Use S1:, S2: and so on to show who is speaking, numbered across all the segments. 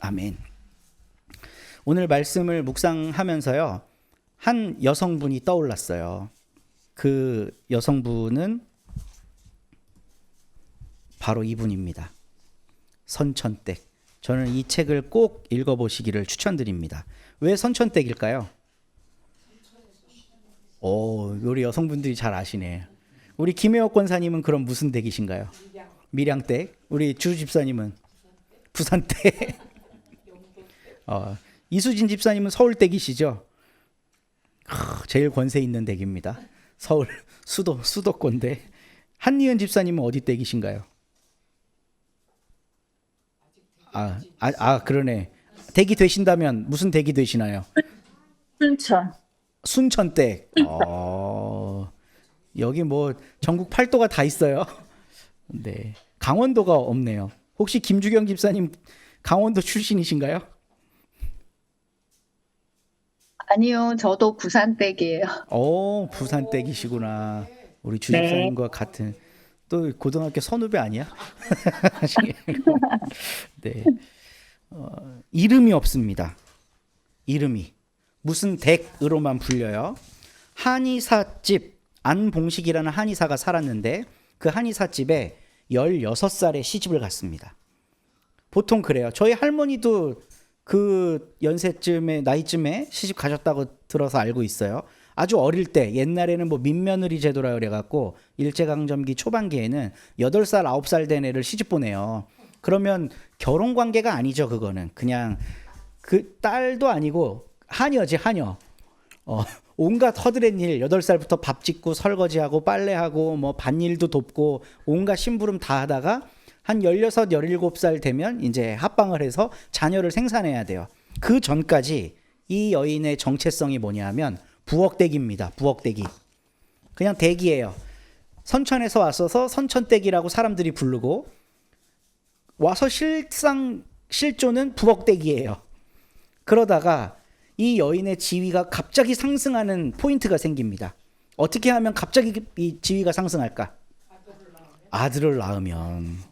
S1: 아멘. 오늘 말씀을 묵상하면서요, 한 여성분이 떠올랐어요. 그 여성분은 바로 이분입니다. 선천댁. 저는 이 책을 꼭 읽어보시기를 추천드립니다. 왜 선천댁일까요? 우리 여성분들이 잘 아시네. 우리 김혜옥 권사님은 그럼 무슨 댁이신가요? 밀양댁. 우리 주 집사님은 부산댁. 이수진 집사님은 서울댁이시죠? 제일 권세 있는 댁입니다. 서울 수도권대. 한니은 집사님은 어디 댁이신가요? 그러네. 댁이 되신다면 무슨 댁이 되시나요?
S2: 순천.
S1: 순천댁. 여기 뭐 전국 8도가 다 있어요. 네. 강원도가 없네요. 혹시 김주경 집사님 강원도 출신이신가요?
S2: 아니요, 저도 부산댁이에요.
S1: 부산댁이시구나. 우리 주
S2: 네.
S1: 집사님과 같은. 또 고등학교 선후배 아니야? 네. 이름이 없습니다. 이름이 무슨 댁으로만 불려요. 한의사집 안봉식이라는 한의사가 살았는데 그 한의사집에 16살에 시집을 갔습니다. 보통 그래요. 저희 할머니도 그 연세쯤에 나이쯤에 시집 가셨다고 들어서 알고 있어요. 아주 어릴 때 옛날에는 뭐 민며느리 제도라 그래갖고 일제강점기 초반기에는 8살 9살 된 애를 시집 보내요. 그러면 결혼 관계가 아니죠. 그거는 그냥 그 딸도 아니고 하녀지 하녀. 온갖 허드렛 일 8살부터 밥 짓고 설거지하고 빨래하고 뭐 밭일도 돕고 온갖 심부름 다 하다가 한 16, 17살 되면 이제 합방을 해서 자녀를 생산해야 돼요. 그 전까지 이 여인의 정체성이 뭐냐면 부엌댁입니다. 부엌댁이. 그냥 댁이에요. 선천에서 왔어서 선천댁이라고 사람들이 부르고 와서 실조는 부엌댁이에요. 그러다가 이 여인의 지위가 갑자기 상승하는 포인트가 생깁니다. 어떻게 하면 갑자기 이 지위가 상승할까? 아들을 낳으면.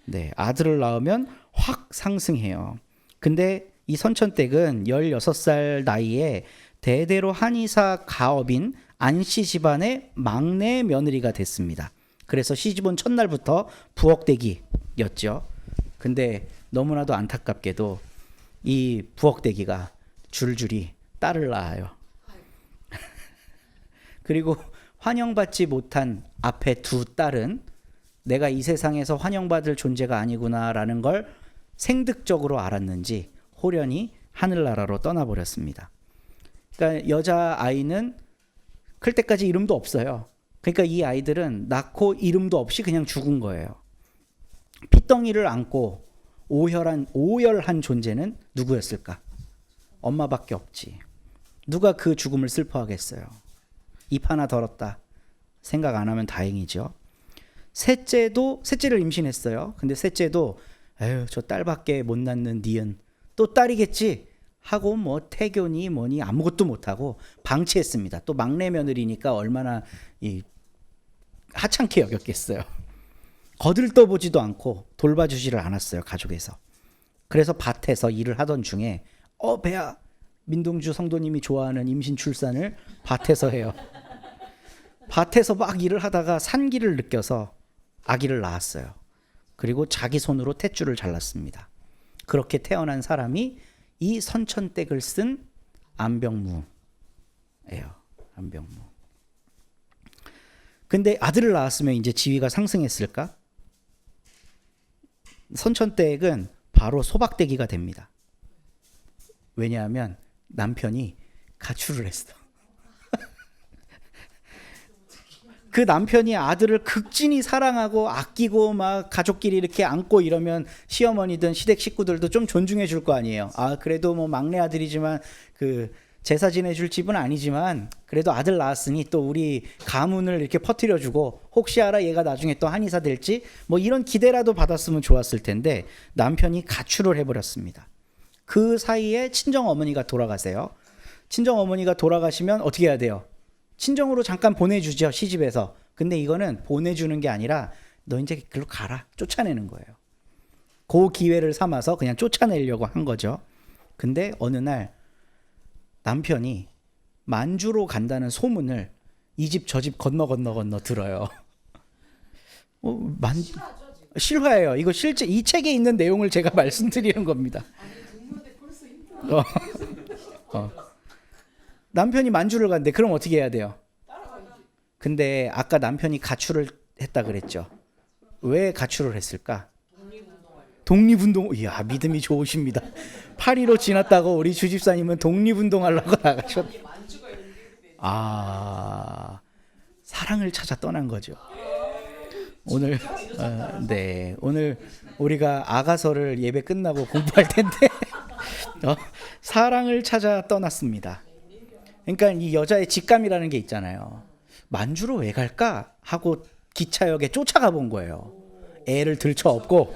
S1: 네, 아들을 낳으면 확 상승해요. 근데 이 선천댁은 16살 나이에 대대로 한의사 가업인 안씨 집안의 막내 며느리가 됐습니다. 그래서 시집온 첫날부터 부엌댁이였죠. 근데 너무나도 안타깝게도 이 부엌댁이가 줄줄이 딸을 낳아요. 그리고 환영받지 못한 앞에 두 딸은 내가 이 세상에서 환영받을 존재가 아니구나라는 걸 생득적으로 알았는지 호련히 하늘나라로 떠나버렸습니다. 그러니까 여자아이는 클 때까지 이름도 없어요. 그러니까 이 아이들은 낳고 이름도 없이 그냥 죽은 거예요. 핏덩이를 안고 오열한 존재는 누구였을까? 엄마밖에 없지. 누가 그 죽음을 슬퍼하겠어요. 입 하나 덜었다. 생각 안 하면 다행이죠. 셋째를 임신했어요. 근데 셋째도 에휴 저 딸밖에 못 낳는 니은 또 딸이겠지 하고 뭐 태교니 뭐니 아무것도 못하고 방치했습니다. 또 막내 며느리니까 얼마나 하찮게 여겼겠어요. 거들떠보지도 않고 돌봐주지를 않았어요. 가족에서. 그래서 밭에서 일을 하던 중에 배야 민동주 성도님이 좋아하는 임신 출산을 밭에서 해요. 밭에서 막 일을 하다가 산기를 느껴서 아기를 낳았어요. 그리고 자기 손으로 탯줄을 잘랐습니다. 그렇게 태어난 사람이 이 선천댁을 쓴 안병무예요. 안병무. 근데 아들을 낳았으면 이제 지위가 상승했을까? 선천댁은 바로 소박대기가 됩니다. 왜냐하면 남편이 가출을 했어. 그 남편이 아들을 극진히 사랑하고 아끼고 막 가족끼리 이렇게 안고 이러면 시어머니든 시댁 식구들도 좀 존중해 줄 거 아니에요. 그래도 뭐 막내 아들이지만 그 제사 지내줄 집은 아니지만 그래도 아들 낳았으니 또 우리 가문을 이렇게 퍼뜨려 주고 혹시 알아 얘가 나중에 또 한의사 될지 뭐 이런 기대라도 받았으면 좋았을 텐데 남편이 가출을 해버렸습니다. 그 사이에 친정 어머니가 돌아가세요. 친정 어머니가 돌아가시면 어떻게 해야 돼요? 친정으로 잠깐 보내주죠. 시집에서. 근데 이거는 보내주는 게 아니라 너 이제 글로 가라. 쫓아내는 거예요. 그 기회를 삼아서 그냥 쫓아내려고 한 거죠. 근데 어느 날 남편이 만주로 간다는 소문을 이 집 저 집 건너 들어요. 실화예요. 이거 실제 이 책에 있는 내용을 제가 말씀드리는 겁니다. 남편이 만주를 간대. 그럼 어떻게 해야 돼요? 근데 아까 남편이 가출을 했다 그랬죠. 왜 가출을 했을까? 독립운동. 이야, 믿음이 좋으십니다. 8.15 지났다고 우리 주집사님은 독립운동하려고 나가셨. 사랑을 찾아 떠난 거죠. 오늘 네, 오늘 우리가 아가서를 예배 끝나고 공부할 텐데 사랑을 찾아 떠났습니다. 그러니까 이 여자의 직감이라는 게 있잖아요. 만주로 왜 갈까 하고 기차역에 쫓아가 본 거예요. 애를 들쳐업고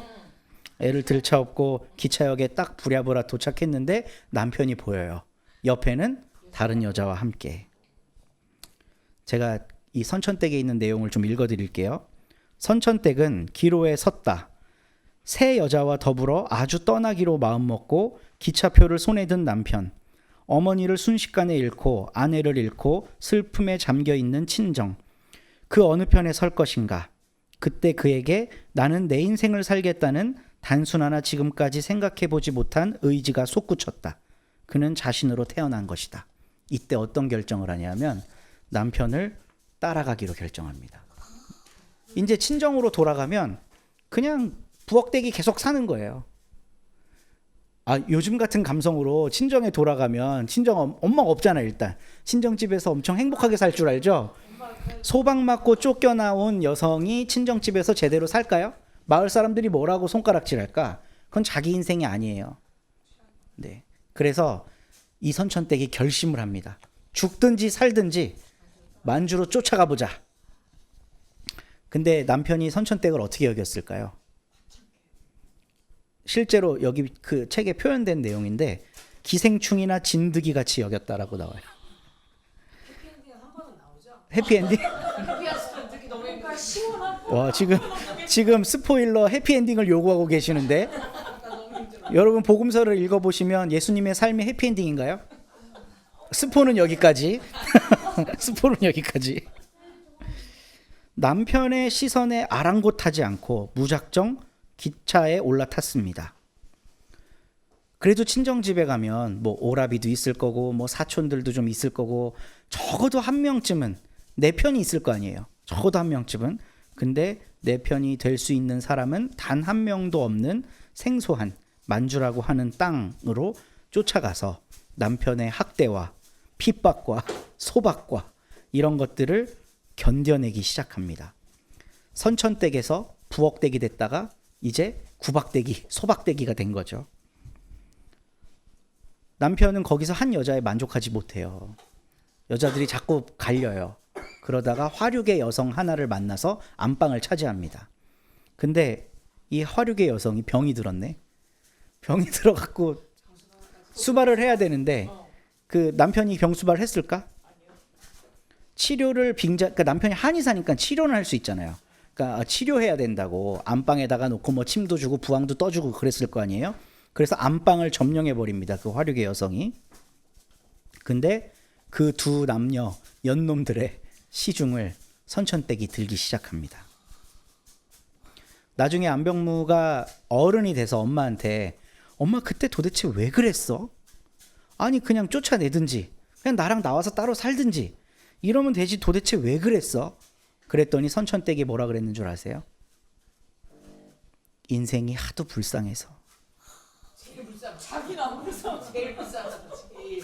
S1: 기차역에 딱 부랴부랴 도착했는데 남편이 보여요. 옆에는 다른 여자와 함께. 제가 이 선천댁에 있는 내용을 좀 읽어드릴게요. 선천댁은 기로에 섰다. 새 여자와 더불어 아주 떠나기로 마음먹고 기차표를 손에 든 남편, 어머니를 순식간에 잃고 아내를 잃고 슬픔에 잠겨있는 친정. 그 어느 편에 설 것인가. 그때 그에게 나는 내 인생을 살겠다는 단순하나 지금까지 생각해보지 못한 의지가 솟구쳤다. 그는 자신으로 태어난 것이다. 이때 어떤 결정을 하냐면 남편을 따라가기로 결정합니다. 이제 친정으로 돌아가면 그냥 부엌대기 계속 사는 거예요. 요즘 같은 감성으로 친정에 돌아가면 친정 엄마가 없잖아요. 일단 친정집에서 엄청 행복하게 살 줄 알죠. 소방 맞고 쫓겨나온 여성이 친정집에서 제대로 살까요? 마을 사람들이 뭐라고 손가락질할까? 그건 자기 인생이 아니에요. 네, 그래서 이 선천댁이 결심을 합니다. 죽든지 살든지 만주로 쫓아가 보자. 근데 남편이 선천댁을 어떻게 여겼을까요? 실제로 여기 그 책에 표현된 내용인데 기생충이나 진드기 같이 여겼다라고 나와요. 해피엔딩? 와, 지금 스포일러 해피엔딩을 요구하고 계시는데 여러분 복음서를 읽어보시면 예수님의 삶이 해피엔딩인가요? 스포는 여기까지. 스포는 여기까지. 남편의 시선에 아랑곳하지 않고 무작정 기차에 올라탔습니다. 그래도 친정집에 가면 뭐 오라비도 있을 거고 뭐 사촌들도 좀 있을 거고 적어도 한 명쯤은 내 편이 있을 거 아니에요. 적어도 한 명쯤은. 근데 내 편이 될 수 있는 사람은 단 한 명도 없는 생소한 만주라고 하는 땅으로 쫓아가서 남편의 학대와 핍박과 소박과 이런 것들을 견뎌내기 시작합니다. 선천댁에서 부엌댁이 됐다가 이제 구박댁이, 소박댁이가 된 거죠. 남편은 거기서 한 여자에 만족하지 못해요. 여자들이 자꾸 갈려요. 그러다가 화류계 여성 하나를 만나서 안방을 차지합니다. 근데 이 화류계 여성이 병이 들었네. 병이 들어갖고 수발을 해야 되는데 그 남편이 병 수발을 했을까? 치료를 그러니까 남편이 한의사니까 치료는 할 수 있잖아요. 그러니까 치료해야 된다고 안방에다가 놓고 뭐 침도 주고 부항도 떠주고 그랬을 거 아니에요. 그래서 안방을 점령해 버립니다. 그 화류계 여성이. 근데 그 두 남녀 연놈들의 시중을 선천댁이 들기 시작합니다. 나중에 안병무가 어른이 돼서 엄마한테 엄마 그때 도대체 왜 그랬어? 아니 그냥 쫓아내든지 그냥 나랑 나와서 따로 살든지 이러면 되지 도대체 왜 그랬어? 그랬더니 선천댁이 뭐라 그랬는 줄 아세요? 인생이 하도 불쌍해서.
S3: 제일 불쌍. 자기는 안 불쌍. 제일 불쌍하다. 제일.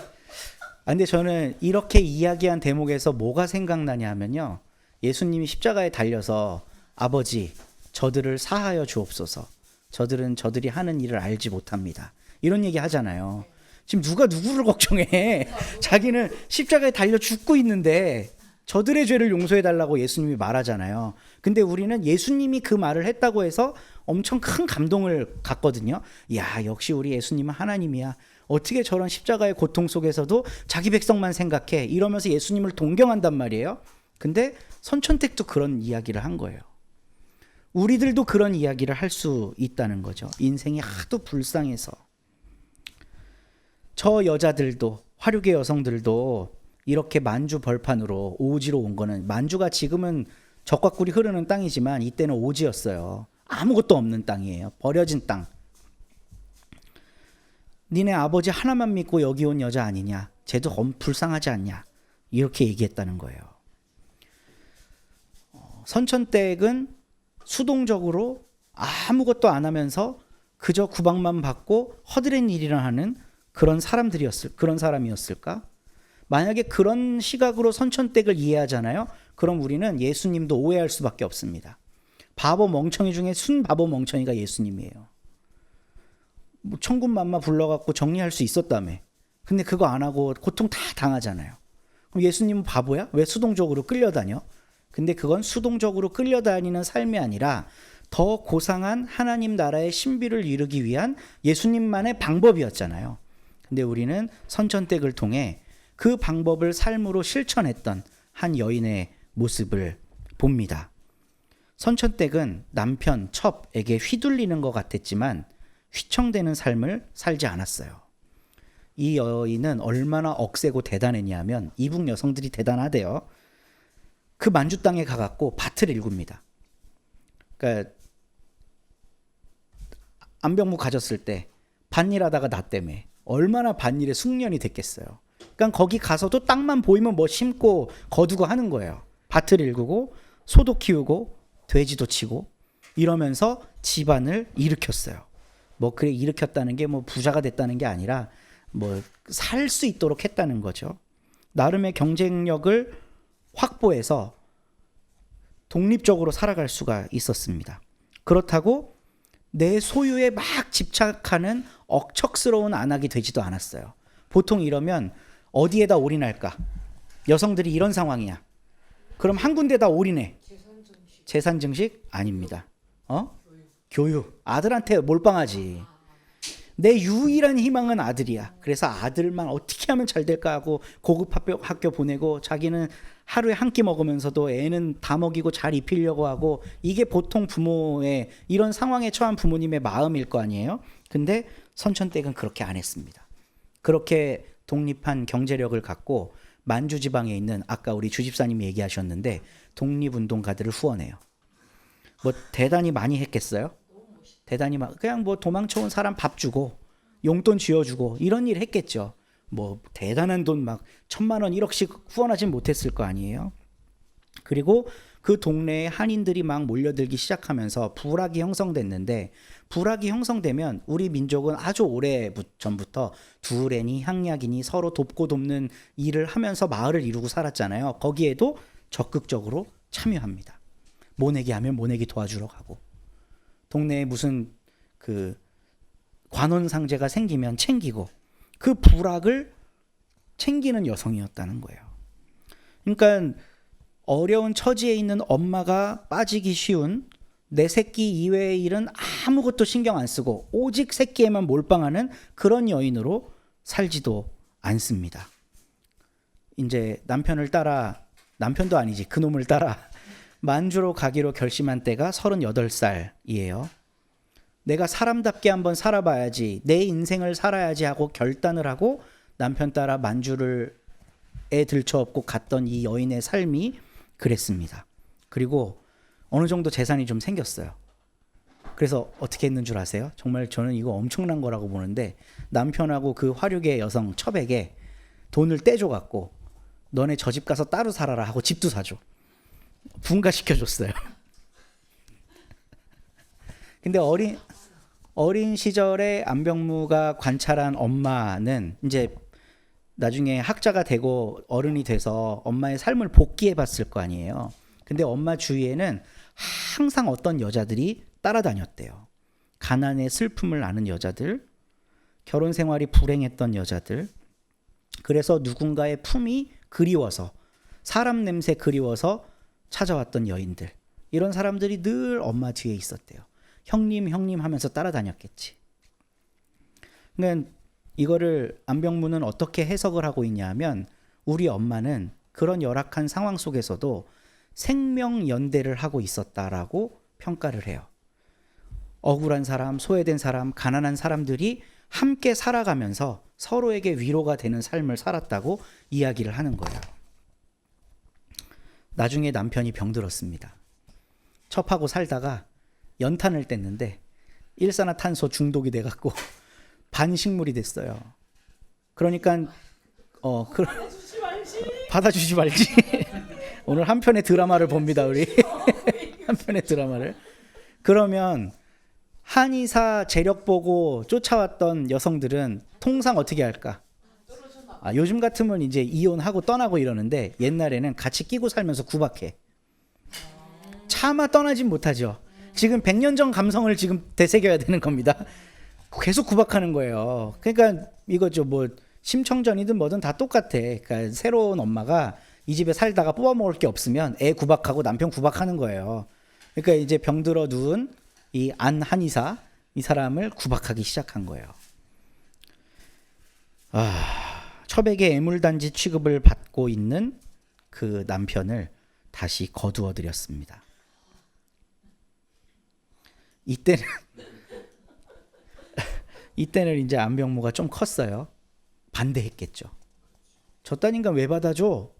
S1: 근데 저는 이렇게 이야기한 대목에서 뭐가 생각나냐 하면요. 예수님이 십자가에 달려서 아버지 저들을 사하여 주옵소서. 저들은 저들이 하는 일을 알지 못합니다. 이런 얘기 하잖아요. 지금 누가 누구를 걱정해. 자기는 십자가에 달려 죽고 있는데 저들의 죄를 용서해 달라고 예수님이 말하잖아요. 근데 우리는 예수님이 그 말을 했다고 해서 엄청 큰 감동을 갖거든요. 야, 역시 우리 예수님은 하나님이야. 어떻게 저런 십자가의 고통 속에서도 자기 백성만 생각해. 이러면서 예수님을 동경한단 말이에요. 근데 선천택도 그런 이야기를 한 거예요. 우리들도 그런 이야기를 할 수 있다는 거죠. 인생이 하도 불쌍해서. 저 여자들도, 화류계 여성들도 이렇게 만주 벌판으로 오지로 온 거는, 만주가 지금은 적과 꿀이 흐르는 땅이지만 이때는 오지였어요. 아무것도 없는 땅이에요. 버려진 땅. 니네 아버지 하나만 믿고 여기 온 여자 아니냐? 쟤도 불쌍하지 않냐? 이렇게 얘기했다는 거예요. 선천댁은 수동적으로 아무것도 안 하면서 그저 구박만 받고 허드렛 일이나 하는 그런 사람이었을까? 만약에 그런 시각으로 선천댁을 이해하잖아요. 그럼 우리는 예수님도 오해할 수밖에 없습니다. 바보 멍청이 중에 순 바보 멍청이가 예수님이에요. 뭐 천군만마 불러갖고 정리할 수 있었다며. 근데 그거 안 하고 고통 다 당하잖아요. 그럼 예수님은 바보야? 왜 수동적으로 끌려다녀? 근데 그건 수동적으로 끌려다니는 삶이 아니라 더 고상한 하나님 나라의 신비를 이루기 위한 예수님만의 방법이었잖아요. 근데 우리는 선천댁을 통해 그 방법을 삶으로 실천했던 한 여인의 모습을 봅니다. 선천댁은 남편 첩에게 휘둘리는 것 같았지만 휘청대는 삶을 살지 않았어요. 이 여인은 얼마나 억세고 대단했냐면, 이북 여성들이 대단하대요. 그 만주 땅에 가갖고 밭을 일굽니다. 그러니까 안병무 가졌을 때 밭일하다가 나 때문에 얼마나 밭일에 숙련이 됐겠어요. 그러니까 거기 가서도 땅만 보이면 뭐 심고 거두고 하는 거예요. 밭을 일구고 소도 키우고 돼지도 치고 이러면서 집안을 일으켰어요. 뭐 그래 일으켰다는 게 뭐 부자가 됐다는 게 아니라 뭐 살 수 있도록 했다는 거죠. 나름의 경쟁력을 확보해서 독립적으로 살아갈 수가 있었습니다. 그렇다고 내 소유에 막 집착하는 억척스러운 안악이 되지도 않았어요. 보통 이러면 어디에다 올인할까? 여성들이 이런 상황이야. 그럼 한 군데다 올인해. 재산 증식? 아닙니다. 교육. 아들한테 몰빵하지. 내 유일한 희망은 아들이야. 그래서 아들만 어떻게 하면 잘 될까 하고 고급 학교 보내고, 자기는 하루에 한 끼 먹으면서도 애는 다 먹이고 잘 입히려고 하고, 이게 보통 부모의, 이런 상황에 처한 부모님의 마음일 거 아니에요. 근데 선천댁은 그렇게 안 했습니다. 그렇게 독립한 경제력을 갖고 만주 지방에 있는, 아까 우리 주집사님이 얘기하셨는데, 독립운동가들을 후원해요. 뭐 대단히 많이 했겠어요? 대단히 그냥 뭐 도망쳐온 사람 밥 주고 용돈 쥐어주고 이런 일 했겠죠. 뭐 대단한 돈 막 1,000만 원 1억씩 후원하진 못했을 거 아니에요. 그리고 그 동네에 한인들이 막 몰려들기 시작하면서 부락이 형성됐는데, 부락이 형성되면 우리 민족은 아주 오래 전부터 두레니 향약이니 서로 돕고 돕는 일을 하면서 마을을 이루고 살았잖아요. 거기에도 적극적으로 참여합니다. 모내기 하면 모내기 도와주러 가고, 동네에 무슨 그 관혼상제가 생기면 챙기고, 그 부락을 챙기는 여성이었다는 거예요. 그러니까 어려운 처지에 있는 엄마가 빠지기 쉬운 내 새끼 이외의 일은 아무것도 신경 안 쓰고 오직 새끼에만 몰빵하는 그런 여인으로 살지도 않습니다. 이제 남편도 아니지, 그놈을 따라 만주로 가기로 결심한 때가 38살이에요. 내가 사람답게 한번 살아봐야지, 내 인생을 살아야지 하고 결단을 하고 남편 따라 만주에 들쳐업고 갔던 이 여인의 삶이 그랬습니다. 그리고 어느 정도 재산이 좀 생겼어요. 그래서 어떻게 했는 줄 아세요? 정말 저는 이거 엄청난 거라고 보는데, 남편하고 그 화류계 여성 첩에게 돈을 떼줘갖고 너네 저 집 가서 따로 살아라 하고 집도 사줘. 분가시켜줬어요. 근데 어린 시절에 안병무가 관찰한 엄마는 이제 나중에 학자가 되고 어른이 돼서 엄마의 삶을 복기해 봤을 거 아니에요. 근데 엄마 주위에는 항상 어떤 여자들이 따라다녔대요. 가난의 슬픔을 아는 여자들, 결혼 생활이 불행했던 여자들, 그래서 누군가의 품이 그리워서, 사람 냄새 그리워서 찾아왔던 여인들, 이런 사람들이 늘 엄마 뒤에 있었대요. 형님 하면서 따라다녔겠지. 그러니까 이거를 안병무는 어떻게 해석을 하고 있냐면, 우리 엄마는 그런 열악한 상황 속에서도 생명 연대를 하고 있었다라고 평가를 해요. 억울한 사람, 소외된 사람, 가난한 사람들이 함께 살아가면서 서로에게 위로가 되는 삶을 살았다고 이야기를 하는 거예요. 나중에 남편이 병들었습니다. 첩하고 살다가 연탄을 뗐는데 일산화탄소 중독이 돼갖고 반식물이 됐어요. 그러니까 받아주지 말지. 오늘 한 편의 드라마를 봅니다, 우리. 한 편의 드라마를. 그러면 한의사 재력 보고 쫓아왔던 여성들은 통상 어떻게 할까? 요즘 같으면 이제 이혼하고 떠나고 이러는데 옛날에는 같이 끼고 살면서 구박해. 차마 떠나진 못하죠. 지금 100년 전 감성을 지금 되새겨야 되는 겁니다. 계속 구박하는 거예요. 그러니까 이거죠. 뭐 심청전이든 뭐든 다 똑같아. 그러니까 새로운 엄마가 이 집에 살다가 뽑아먹을 게 없으면 애 구박하고 남편 구박하는 거예요. 그러니까 이제 병들어 누운 이 안 한의사, 이 사람을 구박하기 시작한 거예요. 첩에게 애물단지 취급을 받고 있는 그 남편을 다시 거두어 드렸습니다. 이때는 이제 안병모가 좀 컸어요. 반대했겠죠. 저딴 인간 왜 받아줘?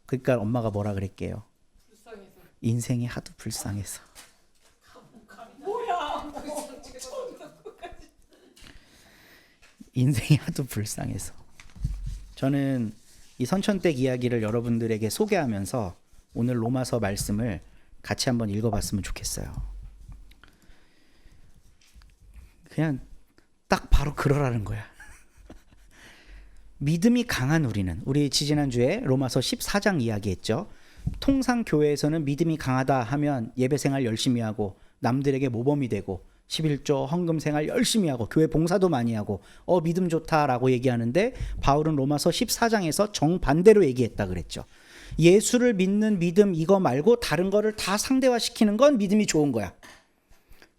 S1: 그러니까 엄마가 뭐라 그랬게요?
S3: 불쌍해서.
S1: 인생이 하도 불쌍해서.
S3: 뭐야? 처음부터 끝까지.
S1: 인생이 하도 불쌍해서. 저는 이 선천댁 이야기를 여러분들에게 소개하면서 오늘 로마서 말씀을 같이 한번 읽어봤으면 좋겠어요. 그냥 딱 바로 그러라는 거야. 믿음이 강한 우리 지지난주에 로마서 14장 이야기했죠. 통상 교회에서는 믿음이 강하다 하면 예배생활 열심히 하고 남들에게 모범이 되고 11조 헌금생활 열심히 하고 교회 봉사도 많이 하고 믿음 좋다라고 얘기하는데 바울은 로마서 14장에서 정반대로 얘기했다 그랬죠. 예수를 믿는 믿음 이거 말고 다른 거를 다 상대화시키는 건 믿음이 좋은 거야.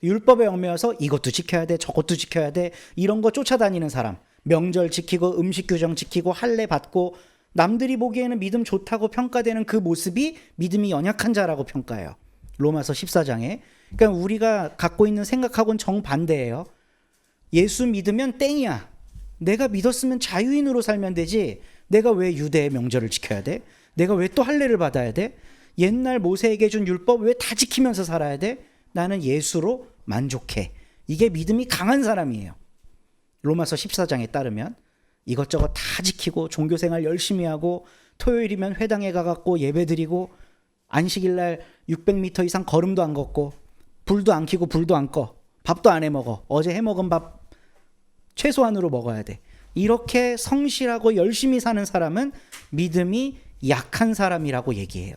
S1: 율법에 얽매여서 이것도 지켜야 돼, 저것도 지켜야 돼, 이런 거 쫓아다니는 사람, 명절 지키고 음식 규정 지키고 할례 받고 남들이 보기에는 믿음 좋다고 평가되는 그 모습이 믿음이 연약한 자라고 평가해요. 로마서 14장에. 그러니까 우리가 갖고 있는 생각하고는 정반대예요. 예수 믿으면 땡이야. 내가 믿었으면 자유인으로 살면 되지. 내가 왜 유대의 명절을 지켜야 돼? 내가 왜 또 할례를 받아야 돼? 옛날 모세에게 준 율법 왜 다 지키면서 살아야 돼? 나는 예수로 만족해. 이게 믿음이 강한 사람이에요. 로마서 14장에 따르면 이것저것 다 지키고 종교생활 열심히 하고 토요일이면 회당에 가갖고 예배드리고 안식일날 600m 이상 걸음도 안 걷고 불도 안 켜고 불도 안 꺼. 밥도 안 해먹어. 어제 해먹은 밥 최소한으로 먹어야 돼. 이렇게 성실하고 열심히 사는 사람은 믿음이 약한 사람이라고 얘기해요.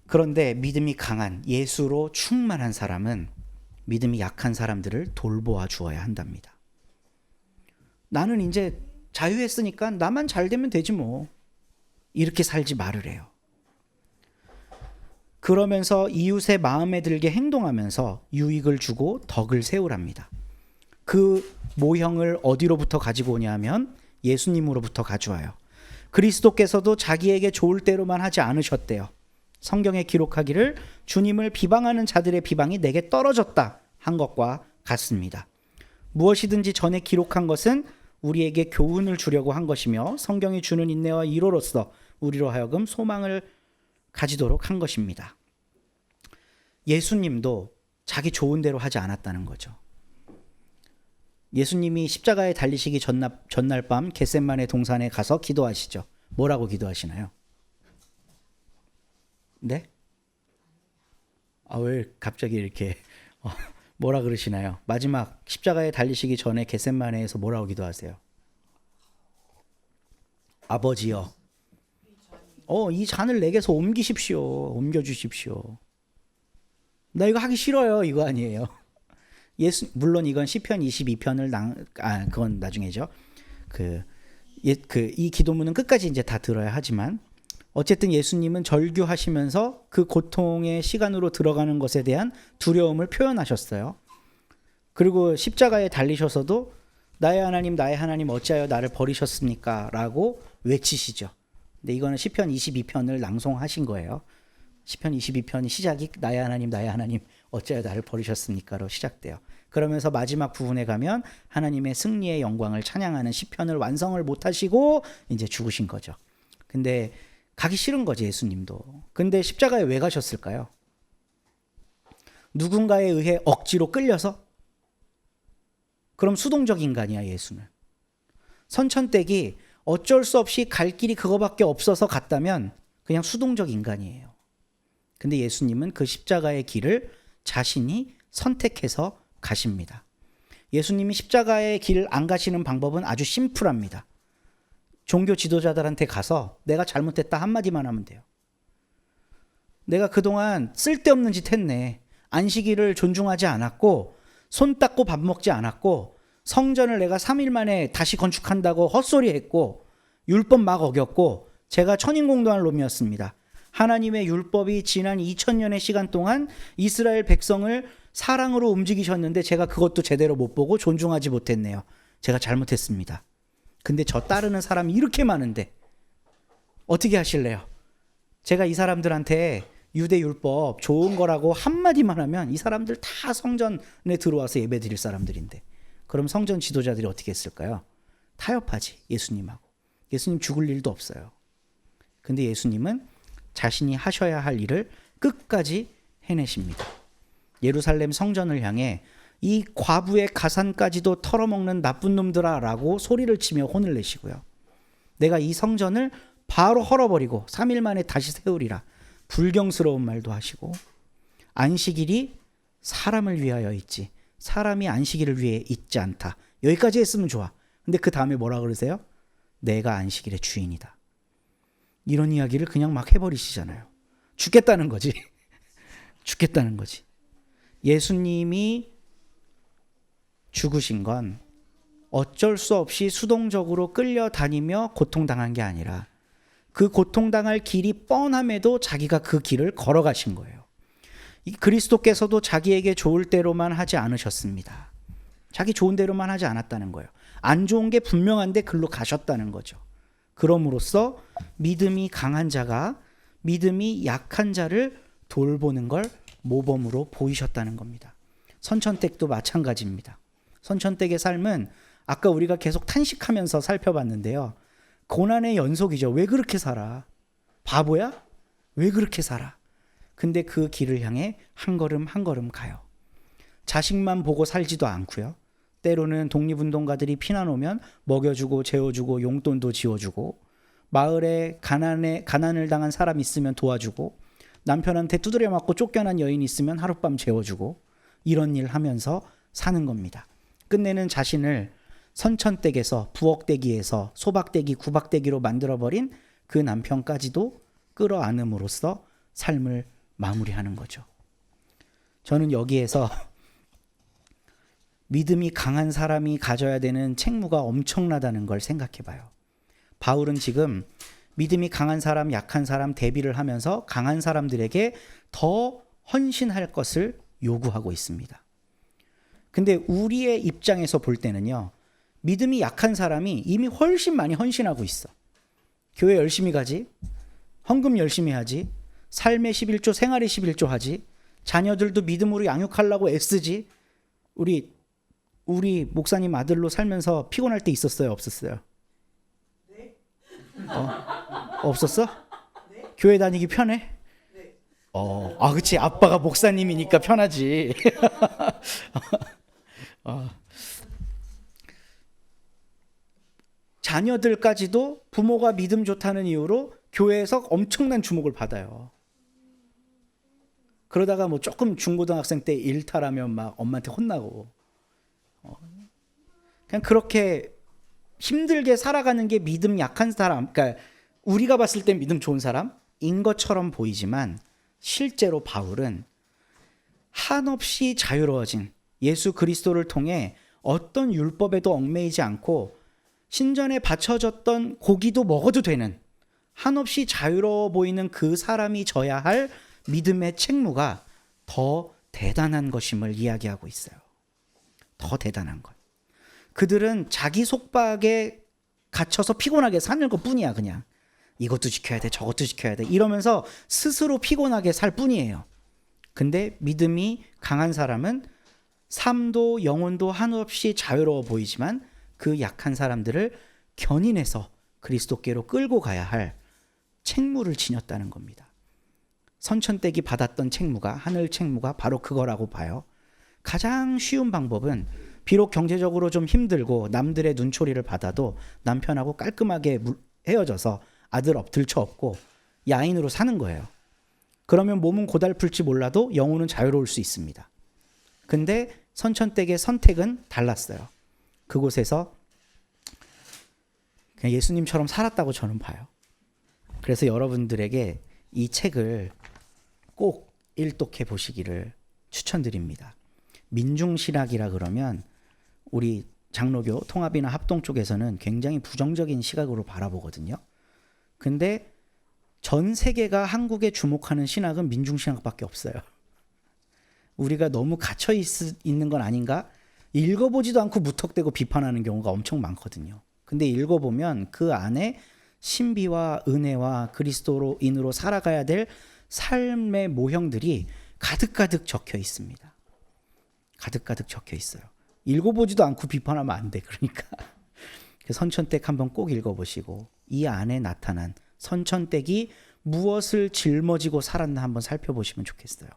S1: 그런데 믿음이 강한 예수로 충만한 사람은 믿음이 약한 사람들을 돌보아 주어야 한답니다. 나는 이제 자유했으니까 나만 잘 되면 되지 뭐. 이렇게 살지 말으래요. 그러면서 이웃의 마음에 들게 행동하면서 유익을 주고 덕을 세우랍니다. 그 모형을 어디로부터 가지고 오냐면 예수님으로부터 가져와요. 그리스도께서도 자기에게 좋을 대로만 하지 않으셨대요. 성경에 기록하기를 주님을 비방하는 자들의 비방이 내게 떨어졌다 한 것과 같습니다. 무엇이든지 전에 기록한 것은 우리에게 교훈을 주려고 한 것이며 성경이 주는 인내와 위로로서 우리로 하여금 소망을 가지도록 한 것입니다. 예수님도 자기 좋은 대로 하지 않았다는 거죠. 예수님이 십자가에 달리시기 전날 밤 겟세마네 동산에 가서 기도하시죠. 뭐라고 기도하시나요? 네? 왜 갑자기 이렇게 뭐라 그러시나요? 마지막 십자가에 달리시기 전에 겟세마네에서 뭐라고 기도하세요? 아버지여, 이 잔을 내게서 옮기십시오. 옮겨주십시오. 나 이거 하기 싫어요. 이거 아니에요. 물론 이건 시편 22편을 그건 나중에죠. 이 기도문은 끝까지 이제 다 들어야 하지만 어쨌든 예수님은 절규하시면서 그 고통의 시간으로 들어가는 것에 대한 두려움을 표현하셨어요. 그리고 십자가에 달리셔서도 나의 하나님 어찌하여 나를 버리셨습니까? 라고 외치시죠. 근데 이거는 시편 22편을 낭송하신 거예요. 시편 22편이 시작이 나의 하나님 어찌하여 나를 버리셨습니까로 시작돼요. 그러면서 마지막 부분에 가면 하나님의 승리의 영광을 찬양하는 시편을 완성을 못하시고 이제 죽으신 거죠. 근데 가기 싫은 거지, 예수님도. 근데 십자가에 왜 가셨을까요? 누군가에 의해 억지로 끌려서? 그럼 수동적 인간이야, 예수는. 선천댁이 어쩔 수 없이 갈 길이 그거밖에 없어서 갔다면 그냥 수동적 인간이에요. 근데 예수님은 그 십자가의 길을 자신이 선택해서 가십니다. 예수님이 십자가의 길 안 가시는 방법은 아주 심플합니다. 종교 지도자들한테 가서 내가 잘못했다 한마디만 하면 돼요. 내가 그동안 쓸데없는 짓 했네. 안식일을 존중하지 않았고 손 닦고 밥 먹지 않았고 성전을 내가 3일 만에 다시 건축한다고 헛소리했고 율법 막 어겼고 제가 천인공도할 놈이었습니다. 하나님의 율법이 지난 2000년의 시간 동안 이스라엘 백성을 사랑으로 움직이셨는데 제가 그것도 제대로 못 보고 존중하지 못했네요. 제가 잘못했습니다. 근데 저 따르는 사람이 이렇게 많은데 어떻게 하실래요? 제가 이 사람들한테 유대 율법 좋은 거라고 한마디만 하면 이 사람들 다 성전에 들어와서 예배 드릴 사람들인데 그럼 성전 지도자들이 어떻게 했을까요? 타협하지, 예수님하고. 예수님 죽을 일도 없어요. 근데 예수님은 자신이 하셔야 할 일을 끝까지 해내십니다. 예루살렘 성전을 향해 이 과부의 가산까지도 털어먹는 나쁜 놈들아 라고 소리를 치며 혼을 내시고요. 내가 이 성전을 바로 헐어버리고 3일 만에 다시 세우리라. 불경스러운 말도 하시고 안식일이 사람을 위하여 있지 사람이 안식일을 위해 있지 않다. 여기까지 했으면 좋아. 근데 그 다음에 뭐라 그러세요? 내가 안식일의 주인이다. 이런 이야기를 그냥 막 해버리시잖아요. 죽겠다는 거지. 죽겠다는 거지. 예수님이 죽으신 건 어쩔 수 없이 수동적으로 끌려다니며 고통당한 게 아니라 그 고통당할 길이 뻔함에도 자기가 그 길을 걸어가신 거예요. 이 그리스도께서도 자기에게 좋을 대로만 하지 않으셨습니다. 자기 좋은 대로만 하지 않았다는 거예요. 안 좋은 게 분명한데 글로 가셨다는 거죠. 그럼으로써 믿음이 강한 자가 믿음이 약한 자를 돌보는 걸 모범으로 보이셨다는 겁니다. 선천댁도 마찬가지입니다. 선천댁의 삶은 아까 우리가 계속 탄식하면서 살펴봤는데요. 고난의 연속이죠. 왜 그렇게 살아? 바보야? 왜 그렇게 살아? 근데 그 길을 향해 한 걸음 한 걸음 가요. 자식만 보고 살지도 않고요. 때로는 독립운동가들이 피난 오면 먹여주고 재워주고 용돈도 지어주고 마을에 가난을 당한 사람 있으면 도와주고 남편한테 두드려 맞고 쫓겨난 여인 있으면 하룻밤 재워주고 이런 일 하면서 사는 겁니다. 끝내는 자신을 선천댁에서 부엌대기에서 소박대기 구박대기로 만들어버린 그 남편까지도 끌어안음으로써 삶을 마무리하는 거죠. 저는 여기에서 믿음이 강한 사람이 가져야 되는 책무가 엄청나다는 걸 생각해 봐요. 바울은 지금 믿음이 강한 사람, 약한 사람 대비를 하면서 강한 사람들에게 더 헌신할 것을 요구하고 있습니다. 근데 우리의 입장에서 볼 때는요, 믿음이 약한 사람이 이미 훨씬 많이 헌신하고 있어. 교회 열심히 가지, 헌금 열심히 하지, 삶의 11조, 생활의 11조 하지, 자녀들도 믿음으로 양육하려고 애쓰지. 우리 목사님 아들로 살면서 피곤할 때 있었어요, 없었어요?
S3: 네?
S1: 없었어?
S3: 네?
S1: 교회 다니기 편해?
S3: 네.
S1: 그치. 아빠가 목사님이니까 편하지. 자녀들까지도 부모가 믿음 좋다는 이유로 교회에서 엄청난 주목을 받아요. 그러다가 뭐 조금 중고등학생 때 일탈하면 막 엄마한테 혼나고. 그냥 그렇게 힘들게 살아가는 게 믿음 약한 사람, 그러니까 우리가 봤을 때 믿음 좋은 사람인 것처럼 보이지만 실제로 바울은 한없이 자유로워진 예수 그리스도를 통해 어떤 율법에도 얽매이지 않고 신전에 바쳐졌던 고기도 먹어도 되는 한없이 자유로워 보이는 그 사람이 져야 할 믿음의 책무가 더 대단한 것임을 이야기하고 있어요. 더 대단한 것. 그들은 자기 속박에 갇혀서 피곤하게 사는 것 뿐이야, 그냥. 이것도 지켜야 돼, 저것도 지켜야 돼 이러면서 스스로 피곤하게 살 뿐이에요. 근데 믿음이 강한 사람은 삶도 영혼도 한없이 자유로워 보이지만 그 약한 사람들을 견인해서 그리스도께로 끌고 가야 할 책무를 지녔다는 겁니다. 선천댁이 받았던 책무가, 하늘 책무가 바로 그거라고 봐요. 가장 쉬운 방법은 비록 경제적으로 좀 힘들고 남들의 눈초리를 받아도 남편하고 깔끔하게 헤어져서 아들 엎들쳐 업고 야인으로 사는 거예요. 그러면 몸은 고달플지 몰라도 영혼은 자유로울 수 있습니다. 근데 선천댁의 선택은 달랐어요. 그곳에서 그냥 예수님처럼 살았다고 저는 봐요. 그래서 여러분들에게 이 책을 꼭 일독해 보시기를 추천드립니다. 민중신학이라 그러면 우리 장로교 통합이나 합동 쪽에서는 굉장히 부정적인 시각으로 바라보거든요. 근데 전 세계가 한국에 주목하는 신학은 민중신학밖에 없어요. 우리가 너무 갇혀 있는 건 아닌가? 읽어보지도 않고 무턱대고 비판하는 경우가 엄청 많거든요. 근데 읽어보면 그 안에 신비와 은혜와 그리스도인으로 살아가야 될 삶의 모형들이 가득가득 적혀 있습니다. 가득가득 적혀 있어요. 읽어보지도 않고 비판하면 안 돼. 그러니까 선천댁 한번 꼭 읽어보시고 이 안에 나타난 선천댁이 무엇을 짊어지고 살았나 한번 살펴보시면 좋겠어요.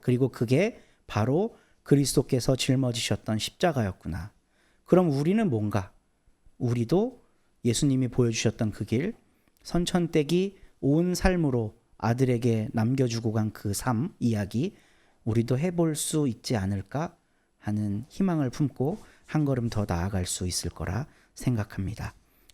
S1: 그리고 그게 바로 그리스도께서 짊어지셨던 십자가였구나. 그럼 우리는 뭔가? 우리도 예수님이 보여주셨던 그 길, 선천댁이 온 삶으로 아들에게 남겨주고 간 그 삶 이야기 우리도 해볼 수 있지 않을까 하는 희망을 품고 한 걸음 더 나아갈 수 있을 거라 생각합니다.